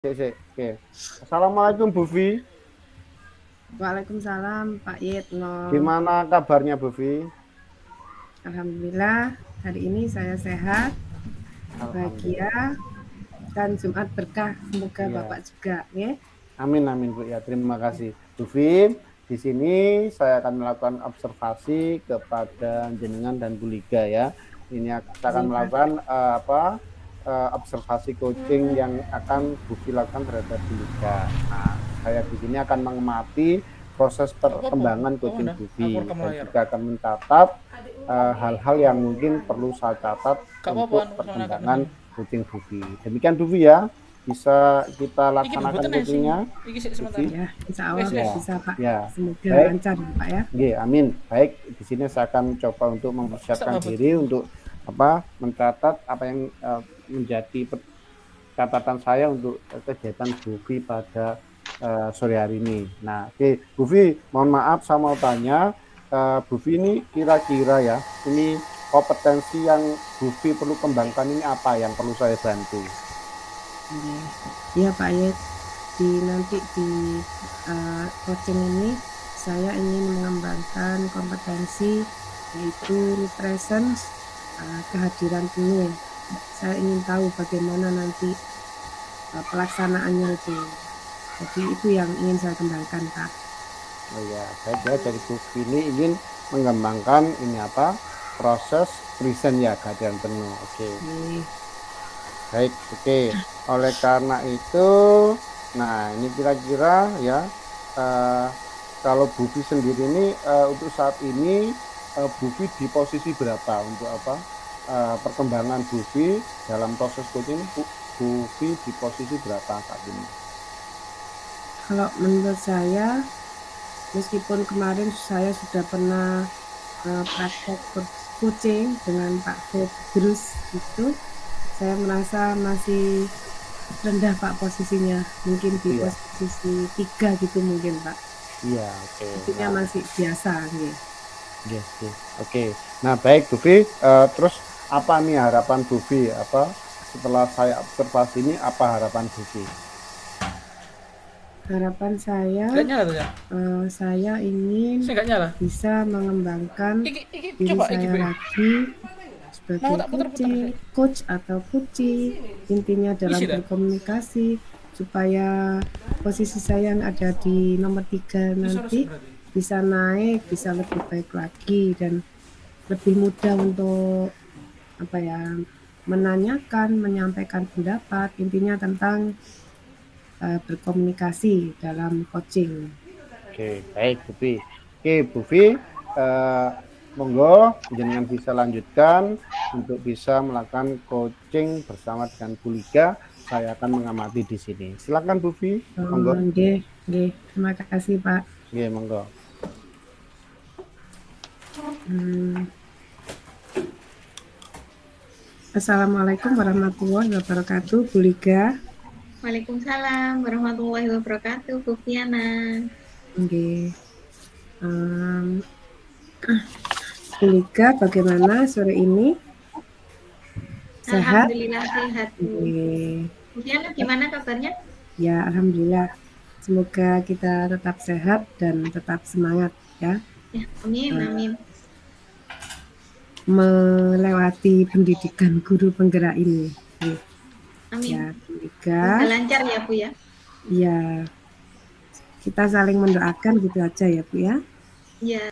Oke. Assalamualaikum Bu Vi. Waalaikumsalam Pak Yitno. Gimana kabarnya Bu Vi? Alhamdulillah hari ini saya sehat, Alhamdulillah. bahagia, dan Jumat berkah. Semoga Iya. Bapak juga, ya. Amin amin Bu ya. Terima kasih. Bu Vi, di sini saya akan melakukan observasi kepada jenengan dan Bu Liga ya. Ini saya akan Ini Pak. melakukan observasi coaching yang akan Bu Vi lakukan terhadap Bu Liga. Nah, saya di sini akan mengamati proses perkembangan coaching Bu Vi dan juga akan mencatat hal-hal yang mungkin perlu saya catat untuk perkembangan coaching Bu Vi. Demikian Bu Vi ya. Bisa kita laksanakan coachingnya, Bu Vi? Ya, insya Allah Ya, bisa Pak. ya. Semoga Baik. lancar ya Pak ya. Oke, amin. Baik, di sini saya akan coba untuk mempersiapkan diri untuk mencatat apa yang menjadi catatan saya untuk kegiatan Bu Vi pada sore hari ini. Nah, oke, Bu Vi, mohon maaf saya mau tanya, Bu Vi ini kira-kira ya, ini kompetensi yang Bu Vi perlu kembangkan ini apa yang perlu saya bantu? Iya Pak Yit, nanti di coaching ini saya ingin mengembangkan kompetensi yaitu presence, kehadiran penuh. Saya ingin tahu bagaimana nanti pelaksanaannya itu. Jadi itu yang ingin saya kembangkan, Pak. Oh ya, baik ya. Jadi Bu Vi ini ingin mengembangkan proses present ya, kehadiran penuh. Oke. Baik, oke. Oleh karena itu, nah ini kira-kira ya, kalau Bu Vi sendiri ini untuk saat ini Bu Vi di posisi berapa untuk perkembangan Bu Vi dalam proses coaching, Bu Vi di posisi berapa saat ini? Kalau menurut saya, meskipun kemarin saya sudah pernah praktek coaching dengan Pak Februs itu, saya merasa masih rendah Pak posisinya, mungkin di Iya, posisi 3 gitu mungkin Pak. iya, oke. Artinya Nah, masih biasa gitu. yes, yes. Oke. Nah, baik Bu Vi, terus apa nih harapan Bu Vi? Setelah saya observasi ini apa harapan Bu Vi? Harapan saya, saya ingin bisa mengembangkan diri saya lagi sebagai coach atau coaching, intinya dalam berkomunikasi supaya posisi saya yang ada di nomor 3 nanti bisa naik, bisa lebih baik lagi dan lebih mudah untuk menanyakan, menyampaikan pendapat, intinya tentang berkomunikasi dalam coaching. Oke, baik Bu Vi. Oke, Bu Vi, monggo jenengan bisa lanjutkan untuk bisa melakukan coaching bersama dengan Bu Liga. Saya akan mengamati di sini. Silakan Bu Vi, monggo. Nggih, terima kasih Pak. Oke, monggo. Assalamualaikum warahmatullahi wabarakatuh, Bu Liga. Waalaikumsalam warahmatullahi wabarakatuh, Bu Fiana. Nggih. Bu Liga, bagaimana sore ini? Sehat? Alhamdulillah sehat, Bu. Nggih. Bu Fiana gimana kabarnya? Ya, alhamdulillah. Semoga kita tetap sehat dan tetap semangat ya. Ya, amin, amin. Melewati pendidikan guru penggerak ini. Amin. Ya, Bu Liga. Semoga lancar ya, Bu ya. Iya. Kita saling mendoakan gitu aja ya, Bu ya. Iya.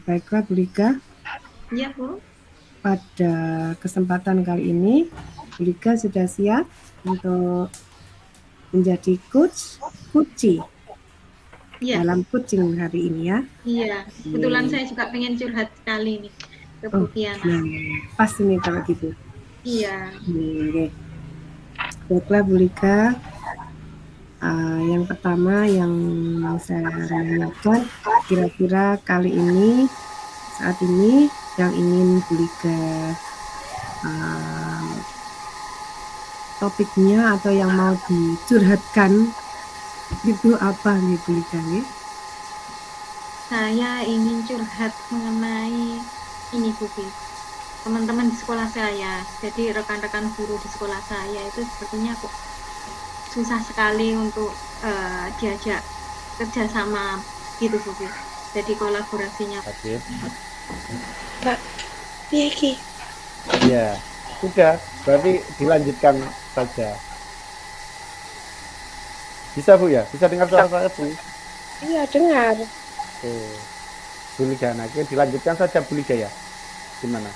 Baiklah Bu Liga. Iya, Bu. Pada kesempatan kali ini, Bu Liga sudah siap untuk menjadi coaching dalam coaching hari ini ya. Iya, kebetulan saya juga pengen curhat sekali nih ke Bu Fiana. Pas ini kalau gitu. Iya. Oke. Baiklah Bu Liga, yang pertama yang mau saya tanyakan, kira-kira kali ini, saat ini yang ingin Bu Liga topiknya atau yang mau dicurhatkan itu apa nih Bu Liga nih? Saya ingin curhat mengenai ini, Bu Fi. Teman-teman di sekolah saya, jadi rekan-rekan guru di sekolah saya itu sepertinya kok susah sekali untuk diajak kerjasama gitu Bu. Jadi kolaborasinya. Kak, piye Ya, sudah. Berarti dilanjutkan saja. Bisa Bu ya? Bisa dengar suara saya Bu? Iya, dengar. Oke. Bu Liga, nah dilanjutkan saja Bu Liga ya? Gimana?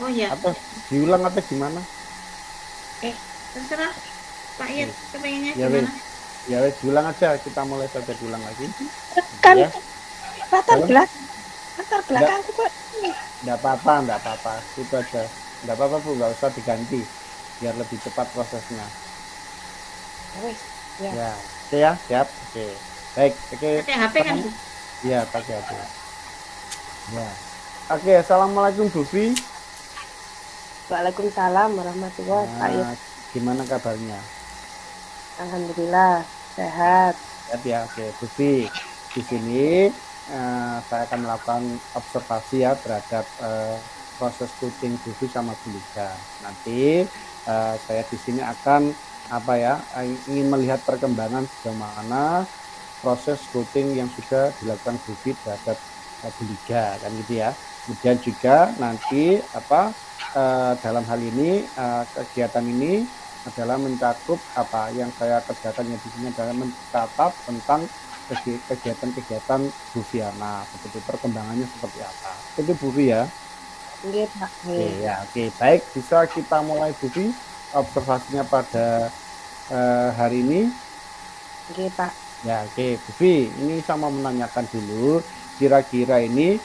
Oh iya. Atau diulang atau gimana? Terserah Pak Yat, kepengennya Ya gimana? Ya wes, diulang aja. Kita mulai saja diulang lagi. Kan Ya. latar belakang kok. Enggak apa-apa. Itu aja. Enggak apa-apa Bu, enggak usah diganti. Biar lebih cepat prosesnya. Ya. Oke ya, siap. Oke. Baik, oke. Pakai HP kan Bu? Iya, pakai HP. Ya. Oke, assalamualaikum Bu Fi. Waalaikumsalam warahmatullahi wabarakatuh. Gimana kabarnya? Alhamdulillah sehat. Sehat ya, oke. Bu Fi, di sini saya akan melakukan observasi ya terhadap proses coaching Bu Fi sama Bu Liga. Nanti saya di sini akan ingin melihat perkembangan sejauh mana proses coaching yang sudah dilakukan Bu Fi terhadap Bu Liga, kan gitu ya. Kemudian juga nanti dalam hal ini kegiatan ini adalah mencakup apa yang saya kerjakan di sini adalah mencatat tentang kegiatan-kegiatan Bu Fiana, seperti perkembangannya seperti apa. Itu Bu Fi ya. Oke Pak. Oke, baik, bisa kita mulai Bu Fi observasinya pada hari ini. Oke Pak. Ya, oke Bu Fi, ini saya mau menanyakan dulu, kira-kira ini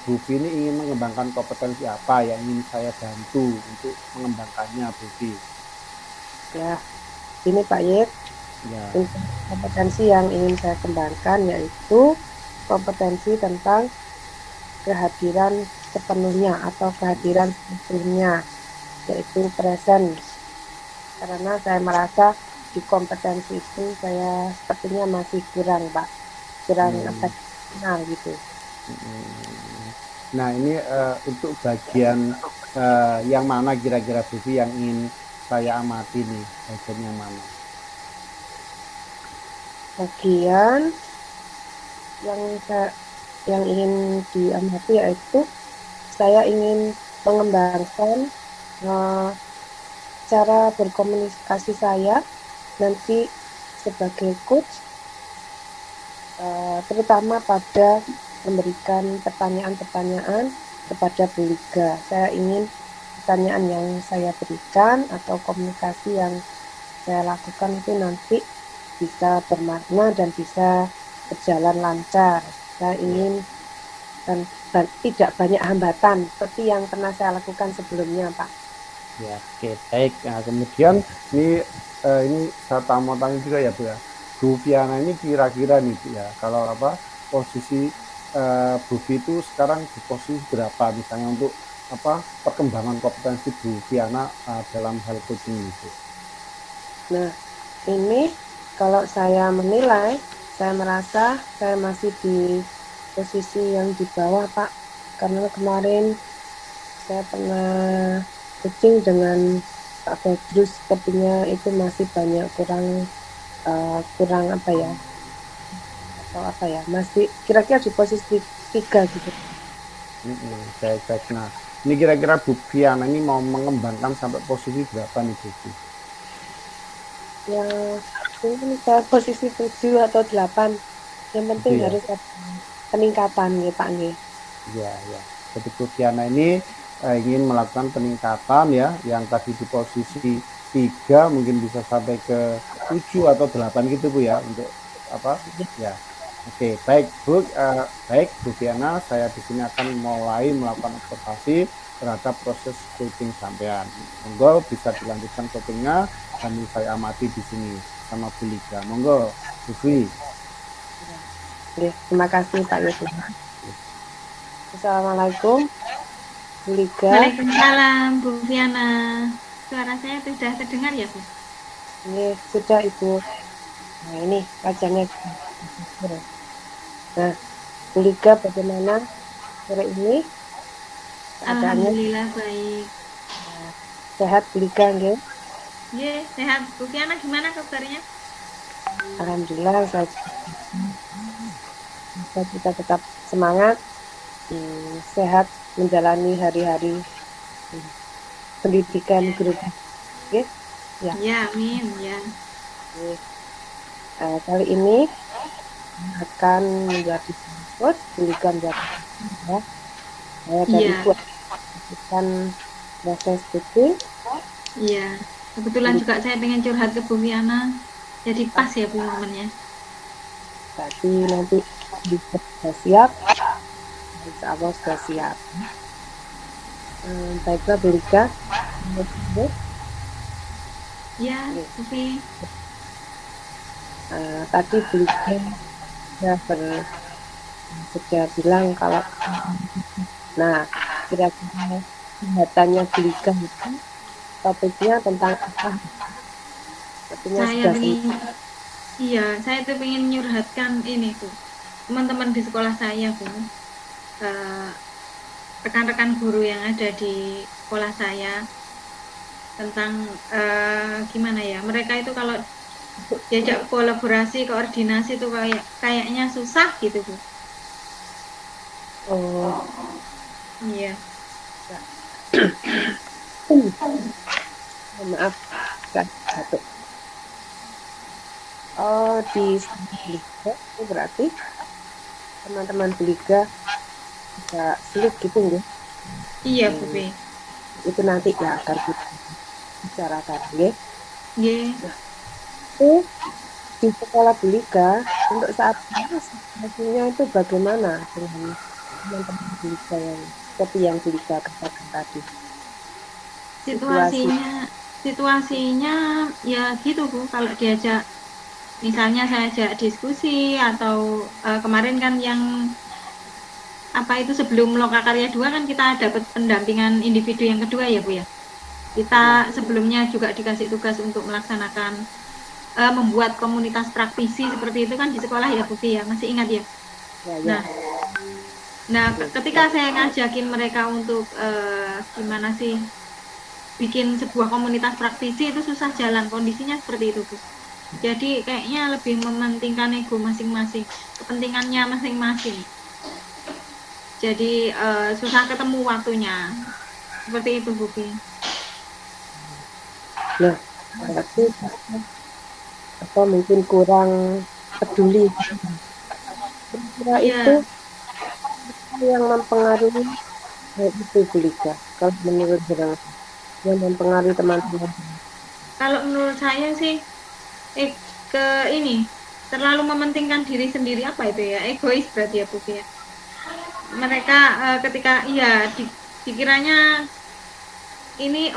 Bu Fi ini ingin mengembangkan kompetensi apa yang ingin saya bantu untuk mengembangkannya Bu Fi? Ya, ini Pak Yet. Ya. Kompetensi yang ingin saya kembangkan yaitu kompetensi tentang kehadiran sepenuhnya atau kehadiran sepenuhnya, yaitu present. Karena saya merasa di kompetensi itu saya sepertinya masih kurang Pak, kurang kenal gitu. Nah ini untuk bagian yang mana kira-kira Bu Fi yang ingin saya amati nih, bagian yang mana? Bagian yang ingin diamati yaitu saya ingin mengembangkan cara berkomunikasi saya nanti sebagai coach, terutama pada memberikan pertanyaan-pertanyaan kepada Bu Liga. Saya ingin pertanyaan yang saya berikan atau komunikasi yang saya lakukan itu nanti bisa bermakna dan bisa berjalan lancar. Saya ingin dan tidak banyak hambatan seperti yang pernah saya lakukan sebelumnya, Pak. Ya, oke, baik. Nah, kemudian ini saya mau tanya juga ya Bu ya. Bu Fiana ini kira-kira nih Bu ya, kalau posisi Bu Fi itu sekarang di posisi berapa misalnya untuk perkembangan kompetensi Bu Fiana dalam hal coaching itu? Nah, ini kalau saya menilai, saya merasa saya masih di posisi yang di bawah Pak, karena kemarin saya pernah coaching dengan Pak Badrus, sepertinya itu masih banyak kurang masih kira-kira di posisi 3 gitu. Baik. Nah, ini kira-kira Bu Fiana ini mau mengembangkan sampai posisi berapa nih Bu Fi? Ya, mungkin saya posisi 7 atau 8. Yang penting harus ada peningkatan ya Pak nih. Ya. Jadi Bu Fiana ini ingin melakukan peningkatan ya, yang tadi di posisi 3 mungkin bisa sampai ke 7 atau 8 gitu Bu ya, untuk ya. Oke, baik Bu Fiana, saya di sini akan mulai melakukan observasi terhadap proses coaching sampean. Monggo bisa dilanjutkan coachingnya, kami saya amati di sini sama Bu Liga. Monggo, Bu Fi. Terima kasih Pak Yusuf. Assalamualaikum, Bu Liga. Waalaikumsalam Bu Fiana. Suara saya sudah terdengar ya Bu? Ini sudah Ibu. Nah ini wajahnya. Nah, Bu Liga bagaimana sore ini? Alhamdulillah baik. Sehat Bu Liga nggih? Nggih, sehat. Bu Fiana gimana kabarnya? Alhamdulillah kita tetap semangat, sehat menjalani hari-hari pendidikan guru. Oke? Ya. Ya, amin ya. Kali ini akan menjadi coach pendidikan ya. Saya dari Iya. bukan proses itu. Iya. Kebetulan juga saya pengen curhat ke Bu Viana. Jadi pas ya Bu momennya. Tapi nanti sudah siap. Insya Allah sudah siap. Baiklah Bu Rika. Ya, oke. Tadi Bu Rika sudah bilang kalau kira-kira kegiatannya Bu Rika itu topiknya tentang apa? Saya tuh pengen nyurhatkan ini tuh teman-teman di sekolah saya Bu, rekan-rekan guru yang ada di sekolah saya tentang gimana ya, mereka itu kalau diajak kolaborasi, koordinasi tuh kayaknya susah gitu Bu. Oh iya. Maaf satu. Di Liga itu berarti teman-teman Liga bisa sulit gitu ya? Iya Bu. Itu nanti ya akan kita bicarakan ya. Nah, di sekolah Liga untuk saat ini situasinya itu bagaimana dengan teman-teman Liga yang seperti yang Liga katakan tadi? Situasinya ya gitu Bu, kalau diajak misalnya saya ajak diskusi atau kemarin kan yang apa itu sebelum Lokakarya 2 kan kita dapat pendampingan individu yang kedua ya Bu ya. Kita sebelumnya juga dikasih tugas untuk melaksanakan membuat komunitas praktisi seperti itu kan di sekolah ya Bu ya, masih ingat ya? Nah, ketika saya ngajakin mereka untuk gimana sih bikin sebuah komunitas praktisi itu susah jalan, kondisinya seperti itu Bu. Jadi kayaknya lebih mementingkan ego masing-masing, kepentingannya masing-masing. Jadi susah ketemu waktunya, seperti itu Bu. Nah, berarti apa mungkin kurang peduli. Kira itu yang mempengaruhi itu Liga. Kalau menurut Jenang yang mempengaruhi teman-teman. Kalau menurut saya sih terlalu mementingkan diri sendiri, apa itu ya, egois berarti ya Bu ya. Mereka ketika dikiranya ini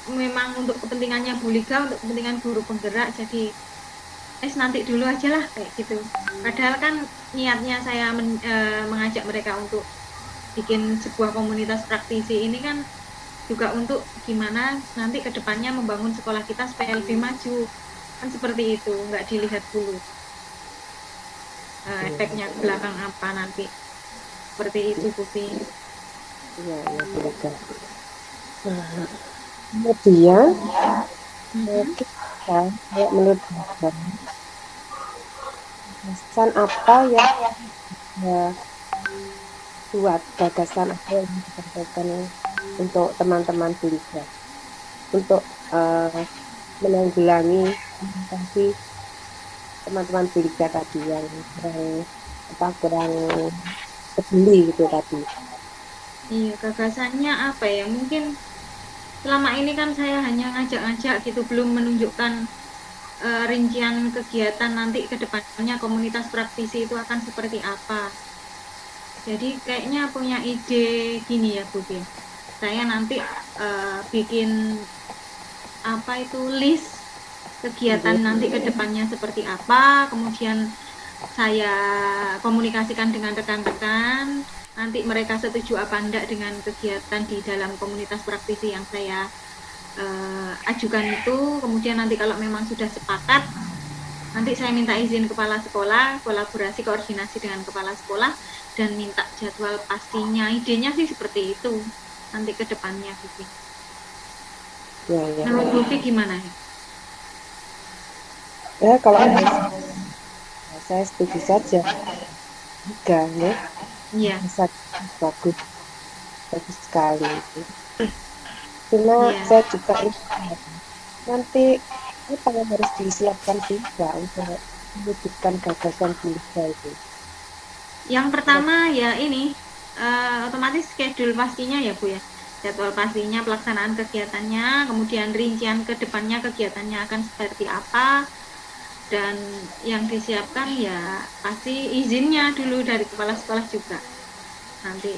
memang untuk kepentingannya Bu Liga, untuk kepentingan guru penggerak, jadi nanti dulu aja lah kayak gitu. Padahal kan niatnya saya mengajak mereka untuk bikin sebuah komunitas praktisi ini kan juga untuk gimana nanti kedepannya membangun sekolah kita supaya lebih maju, kan seperti itu, nggak dilihat dulu efeknya ke belakang apa nanti, seperti itu Bu. Iya betul. Kemudian kita menurut gagasan apa yang buat gagasan apa yang disampaikan untuk teman-teman Liga untuk menanggulangi tadi teman-teman Liga tadi yang kurang peduli gitu tadi. Iya, gagasannya apa ya, mungkin selama ini kan saya hanya ngajak-ngajak gitu, belum menunjukkan rincian kegiatan nanti ke depannya komunitas praktisi itu akan seperti apa. Jadi kayaknya punya ide gini ya Bu, saya nanti bikin apa itu list kegiatan nanti ke depannya seperti apa, kemudian saya komunikasikan dengan rekan-rekan, nanti mereka setuju apa enggak dengan kegiatan di dalam komunitas praktisi yang saya ajukan itu. Kemudian nanti kalau memang sudah sepakat, nanti saya minta izin kepala sekolah, kolaborasi koordinasi dengan kepala sekolah, dan minta jadwal pastinya. Idenya sih seperti itu nanti ke depannya gitu. Ya. Menurut Bufi gimana ya? Ya kalau saya setuju saja. Tiga, ya. Iya. Bagus, bagus sekali. Cuma saya juga nanti apa yang harus disiapkan juga untuk mewujudkan gagasan Bulika itu? Yang pertama ya ini otomatis schedule pastinya ya Bu ya, jadwal pastinya, pelaksanaan kegiatannya, kemudian rincian ke depannya kegiatannya akan seperti apa, dan yang disiapkan ya pasti izinnya dulu dari kepala sekolah juga. Nanti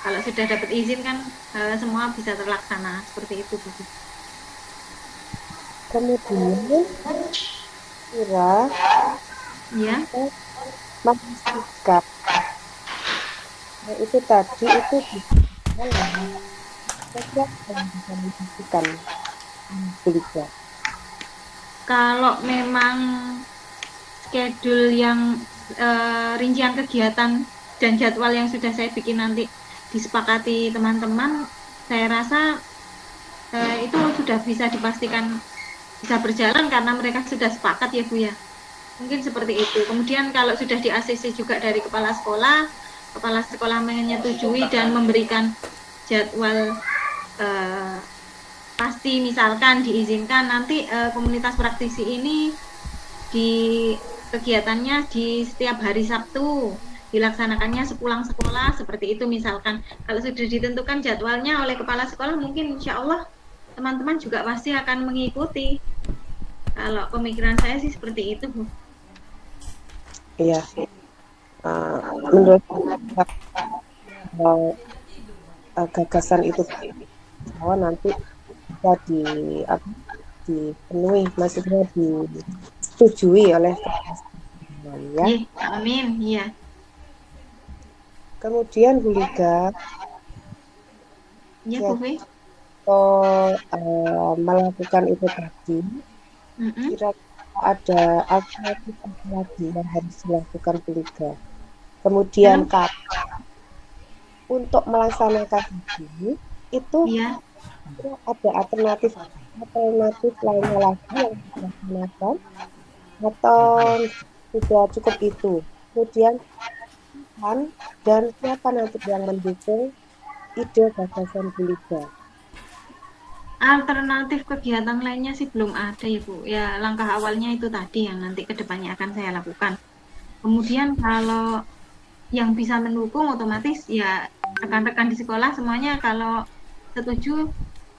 kalau sudah dapat izin kan semua bisa terlaksana seperti itu Bu. Kemudian kira ya memastikan itu tadi itu bisa memastikan Bulika. Kalau memang schedule yang rincian kegiatan dan jadwal yang sudah saya bikin nanti disepakati teman-teman, saya rasa itu sudah bisa dipastikan bisa berjalan karena mereka sudah sepakat ya Bu ya. Mungkin seperti itu. Kemudian kalau sudah di ACC juga dari kepala sekolah menyetujui dan memberikan jadwal pasti, misalkan diizinkan nanti komunitas praktisi ini di kegiatannya di setiap hari Sabtu, dilaksanakannya sepulang sekolah, seperti itu misalkan. Kalau sudah ditentukan jadwalnya oleh kepala sekolah, mungkin insya Allah teman-teman juga pasti akan mengikuti. Kalau pemikiran saya sih seperti itu Bu. Iya. Menurut gagasan itu bahwa nanti bisa dipenuhi, maksudnya disetujui oleh ya. Amin, iya. Kemudian Bulika ya Bu melakukan itu tadi, kira-kira ada alternatif apa lagi yang harus dilakukan Bulika? Kemudian kapan untuk melaksanakan ini itu ada alternatif lainnya lagi yang dilaksanakan atau sudah cukup itu? Kemudian dan siapa nanti yang mendukung ide gagasan Bulika? Alternatif kegiatan lainnya sih belum ada ya Bu. Ya langkah awalnya itu tadi yang nanti kedepannya akan saya lakukan. Kemudian kalau yang bisa mendukung otomatis ya rekan-rekan di sekolah semuanya kalau setuju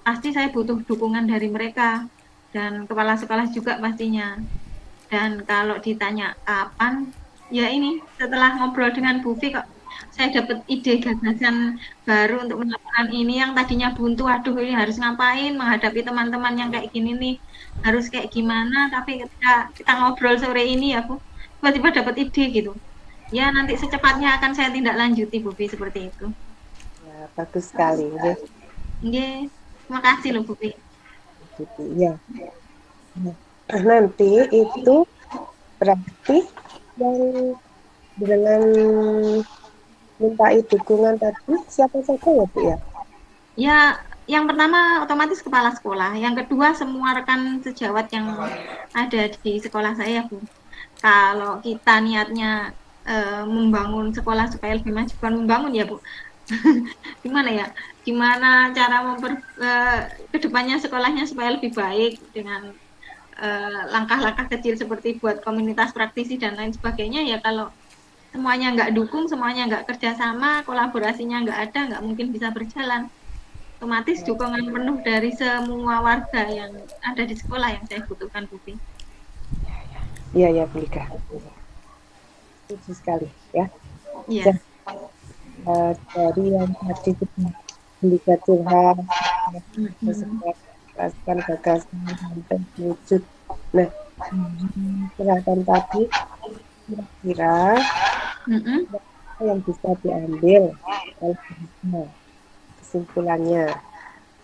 pasti saya butuh dukungan dari mereka dan kepala sekolah juga pastinya. Dan kalau ditanya kapan, ya ini setelah ngobrol dengan Bu Vi kok saya dapat ide gagasan baru untuk melakukan ini yang tadinya buntu, aduh ini harus ngapain menghadapi teman-teman yang kayak gini nih, harus kayak gimana, tapi ketika kita ngobrol sore ini ya Bu, tiba-tiba dapat ide gitu. Ya nanti secepatnya akan saya tindak lanjuti Bu Vi seperti itu. Ya, bagus sekali. Nggih, terima kasih loh Bu Vi. Ya. Nanti itu berarti yang dengan minta dukungan tadi siapa saja ya Bu ya? Ya, yang pertama otomatis kepala sekolah, yang kedua semua rekan sejawat yang ada di sekolah saya Bu. Kalau kita niatnya membangun sekolah supaya lebih maju, bukan membangun ya Bu. Gimana ya? Gimana cara kedepannya sekolahnya supaya lebih baik dengan langkah-langkah kecil seperti buat komunitas praktisi dan lain sebagainya ya. Kalau semuanya nggak dukung, semuanya nggak kerjasama, kolaborasinya nggak ada, nggak mungkin bisa berjalan. Otomatis dukungan penuh dari semua warga yang ada di sekolah yang saya butuhkan, Bu Vi. Iya ya, Bulika. Setuju sekali ya. Iya. Dari yang tadi Bulika curhat, jelaskan gagasan sampai wujud. Nah, curhatan tadi kira-kira yang bisa diambil oleh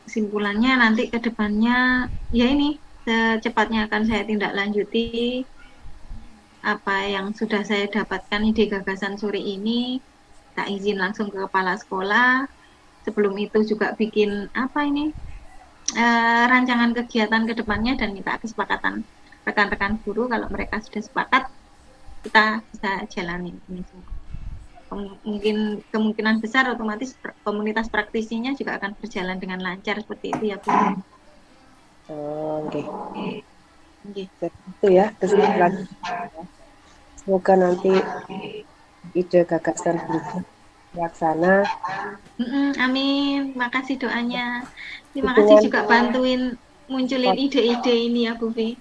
kesimpulannya nanti ke depannya ya ini secepatnya akan saya tindak lanjuti apa yang sudah saya dapatkan ide gagasan sore ini, tak izin langsung ke kepala sekolah. Sebelum itu juga bikin rancangan kegiatan ke depannya dan minta kesepakatan rekan-rekan guru, kalau mereka sudah sepakat kita bisa jalani ini semua. Mungkin kemungkinan besar otomatis komunitas praktisinya juga akan berjalan dengan lancar seperti itu ya Bu. Oke. Itu ya kesimpulan. Semoga nanti ide gagasan terlaksana. Amin. Makasih doanya. Terima kasih juga bantuin munculin ide-ide ini ya Bu Vi.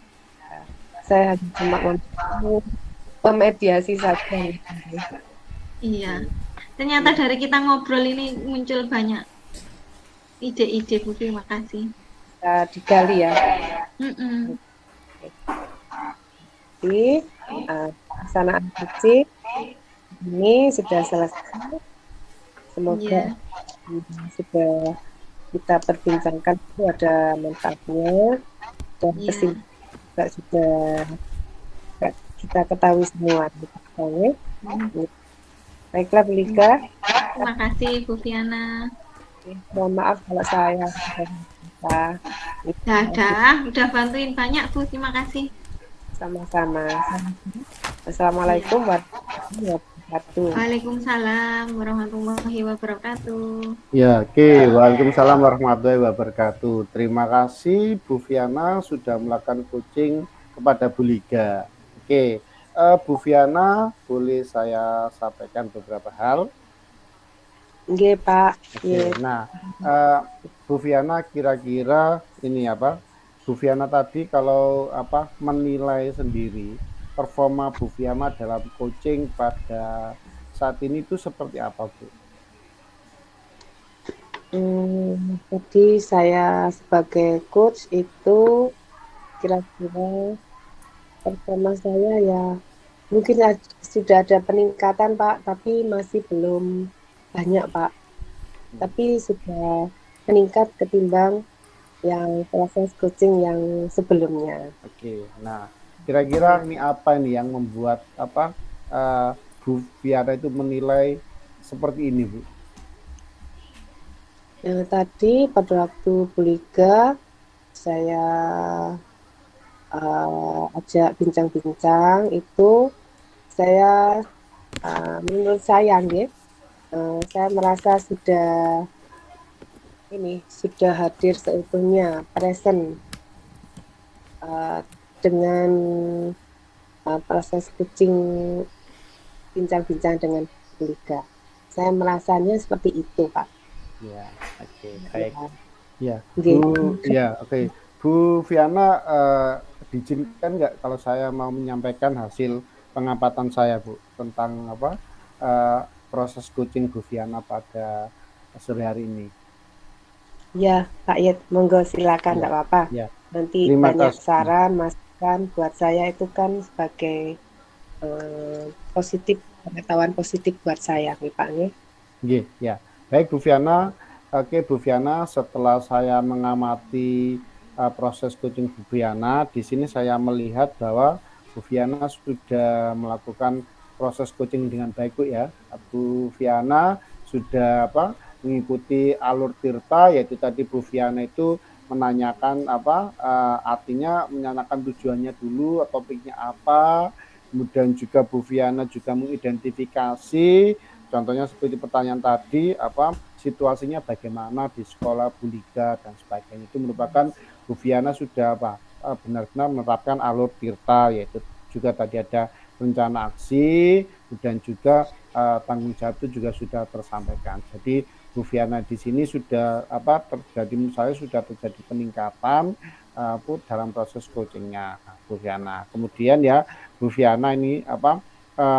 Saya cuma memediasi saja. Iya. Ternyata dari kita ngobrol ini muncul banyak ide-ide Bu Vi. Makasih. Digali ya. Jadi pelaksanaan kucing ini sudah selesai. Semoga sudah kita perbincangkan itu ada manfaatnya dan kesimpulan sudah kita ketahui semua. Baiklah Bu Lika. Terima kasih Bu Viana. Mohon maaf kalau saya udah bantuin banyak Bu. Terima kasih. Sama-sama. Assalamualaikum warahmatullahi wabarakatuh. Waalaikumsalam warahmatullahi wabarakatuh. Ya, oke. Waalaikumsalam warahmatullahi wabarakatuh. Terima kasih Bu Viana sudah melakukan coaching kepada Bu Liga. Oke, Bu Viana, boleh saya sampaikan beberapa hal? Oke, Pak. Oke, nah, Bu Viana kira-kira ini apa? Bu Viana tadi kalau menilai sendiri performa Bu Viana dalam coaching pada saat ini itu seperti apa, Bu? Jadi saya sebagai coach itu kira-kira performa saya ya mungkin sudah ada peningkatan Pak, tapi masih belum banyak Pak. Tapi sudah meningkat ketimbang yang proses coaching yang sebelumnya. Oke, nah kira-kira ini apa nih yang membuat Bu Viana itu menilai seperti ini, Bu? Yang tadi pada waktu Bu Liga saya ajak bincang-bincang itu saya menurut saya saya merasa sudah hadir seutuhnya present dengan proses coaching bincang-bincang dengan Bu Liga. Saya merasanya seperti itu, Pak. Ya, oke, baik. Ya, Bu, ya, oke. Bu Viana, diizinkan nggak kalau saya mau menyampaikan hasil pengamatan saya, Bu, tentang proses coaching Bu Viana pada sore hari ini? Ya, Pak Yed, monggo silakan, enggak apa-apa. Ya. Nanti banyak saran, masukan buat saya itu kan sebagai pengetahuan positif buat saya, Pak. Ya. Baik Bu Viana. Oke Bu Viana, setelah saya mengamati proses coaching Bu Viana, di sini saya melihat bahwa Bu Viana sudah melakukan proses coaching dengan baik, Bu ya. Bu Viana sudah mengikuti alur tirta, yaitu tadi Bu Viana itu menanyakan artinya menanyakan tujuannya dulu, topiknya apa, kemudian juga Bu Viana juga mengidentifikasi, contohnya seperti pertanyaan tadi, situasinya bagaimana di sekolah Bu Liga dan sebagainya. Itu merupakan Bu Viana sudah benar-benar menerapkan alur tirta, yaitu juga tadi ada rencana aksi, dan juga tanggung jawab itu juga sudah tersampaikan. Jadi Bu Viana di sini sudah terjadi, menurut saya sudah terjadi peningkatan dalam proses coachingnya Bu Viana. Kemudian ya Bu Viana ini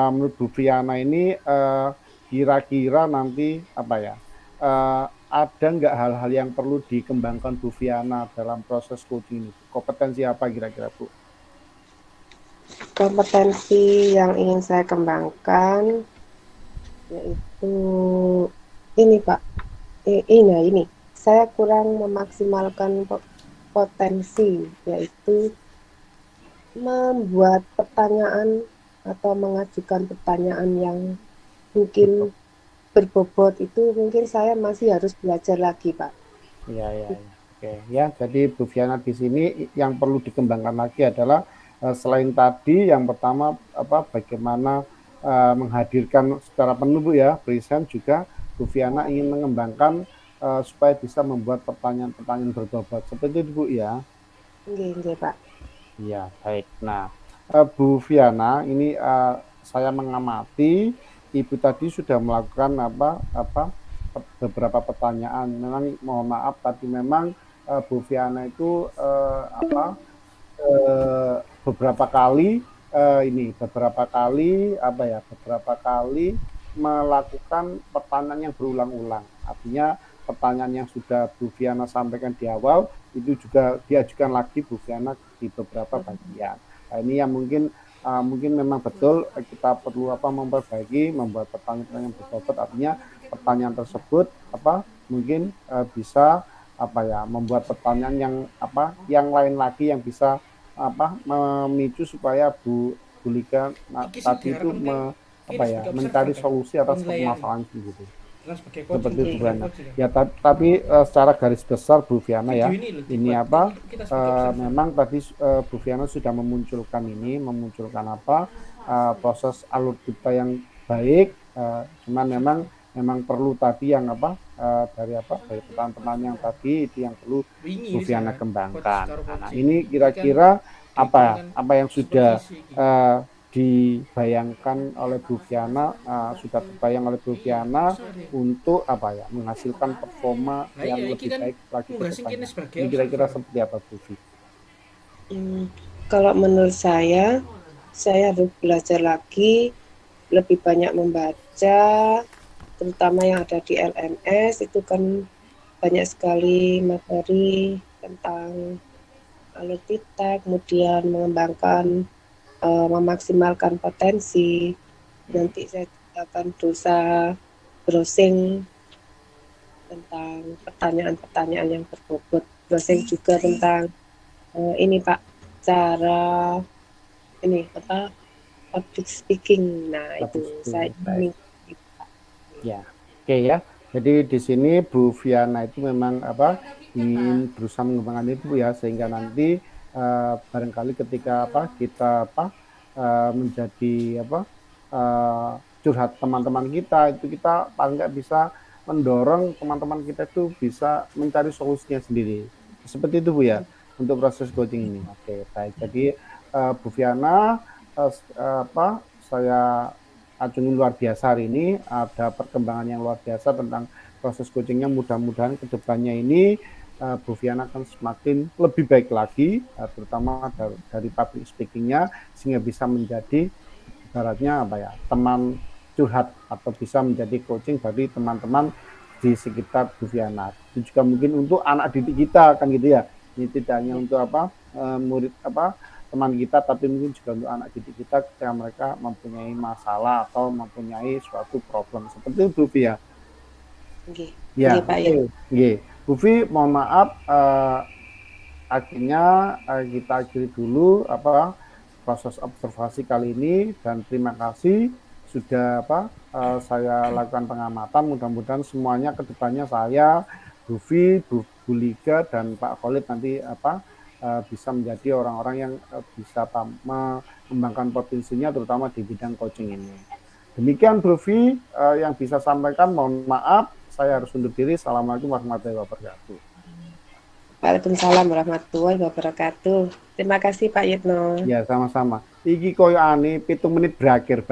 menurut Bu Viana ini kira-kira nanti ada nggak hal-hal yang perlu dikembangkan Bu Viana dalam proses coaching ini? Kompetensi apa kira-kira Bu? Kompetensi yang ingin saya kembangkan yaitu ini Pak, ini saya kurang memaksimalkan potensi, yaitu membuat pertanyaan atau mengajukan pertanyaan yang mungkin berbobot, itu mungkin saya masih harus belajar lagi Pak. Iya. Oke ya, jadi Bu Viana di sini yang perlu dikembangkan lagi adalah Selain tadi yang pertama bagaimana menghadirkan secara penuh Bu ya, present juga Bu Viana ingin mengembangkan supaya bisa membuat pertanyaan-pertanyaan berbobot. Seperti itu Bu ya. Nggih, Pak. Iya, baik. Nah, Bu Viana, ini saya mengamati Ibu tadi sudah melakukan beberapa pertanyaan. Memang mohon maaf tadi memang Bu Viana itu beberapa kali beberapa kali melakukan pertanyaan yang berulang-ulang. Artinya pertanyaan yang sudah Bu Viana sampaikan di awal itu juga diajukan lagi Bu Viana di beberapa bagian. Nah, ini yang mungkin memang betul kita perlu memperbaiki, membuat pertanyaan yang berbobot. Artinya pertanyaan tersebut mungkin bisa membuat pertanyaan yang lain lagi yang bisa memicu supaya Bu Lika tadi itu mencari solusi atas permasalahan gitu. Seperti itu Bu Viana. Ya, tapi secara garis besar Bu Viana ya, ini memang tadi Bu Viana sudah memunculkan proses alur kita yang baik, cuman memang perlu tadi yang dari pertanyaan yang tadi itu yang perlu Bu Viana kembangkan. Nah, ini kira-kira apa yang sudah dibayangkan oleh Bu Viana, sudah terbayang oleh Bu Viana untuk menghasilkan performa yang lebih baik lagi ke depannya. Ini kira-kira seperti apa Bu Vi? Kalau menurut saya harus belajar lagi, lebih banyak membaca, terutama yang ada di LMS itu kan banyak sekali materi tentang alur kita, kemudian mengembangkan memaksimalkan potensi. Nanti saya akan berusaha browsing tentang pertanyaan-pertanyaan yang berbobot, browsing juga tentang ini Pak, cara public speaking. Nah, itu saya ingin ya. Oke ya. Jadi di sini Bu Viana itu memang ingin berusaha mengembangkan itu ya, sehingga nanti barangkali ketika kita menjadi curhat teman-teman kita, itu kita paling nggak bisa mendorong teman-teman kita itu bisa mencari solusinya sendiri. Seperti itu Bu ya, untuk proses coaching ini. Oke, baik. Jadi Bu Viana, saya acungin luar biasa hari ini, ada perkembangan yang luar biasa tentang proses coachingnya. Mudah-mudahan kedepannya ini Bu Viana akan semakin lebih baik lagi, terutama dari public speakingnya, sehingga bisa menjadi ibaratnya teman curhat atau bisa menjadi coaching bagi teman-teman di sekitar Bu Viana. Itu juga mungkin untuk anak didik kita kan gitu ya. Ini tidak hanya untuk murid teman kita, tapi mungkin juga untuk anak didik kita ketika mereka mempunyai masalah atau mempunyai suatu problem. Seperti itu Bu Vi ya. Ya, Pak ya. Bu Vi, mohon maaf, akhirnya kita akhiri dulu proses observasi kali ini, dan terima kasih sudah saya lakukan pengamatan. Mudah-mudahan semuanya kedepannya saya, Bu Vi, Bu Lika, dan Pak Khalid nanti bisa menjadi orang-orang yang bisa mengembangkan potensinya, terutama di bidang coaching ini. Demikian Bu Vi yang bisa sampaikan. Mohon maaf, saya harus undur diri. Assalamualaikum warahmatullahi wabarakatuh. Waalaikumsalam warahmatullahi wabarakatuh. Terima kasih Pak Yitno. Ya, sama-sama. Iki koyo 7 menit berakhir.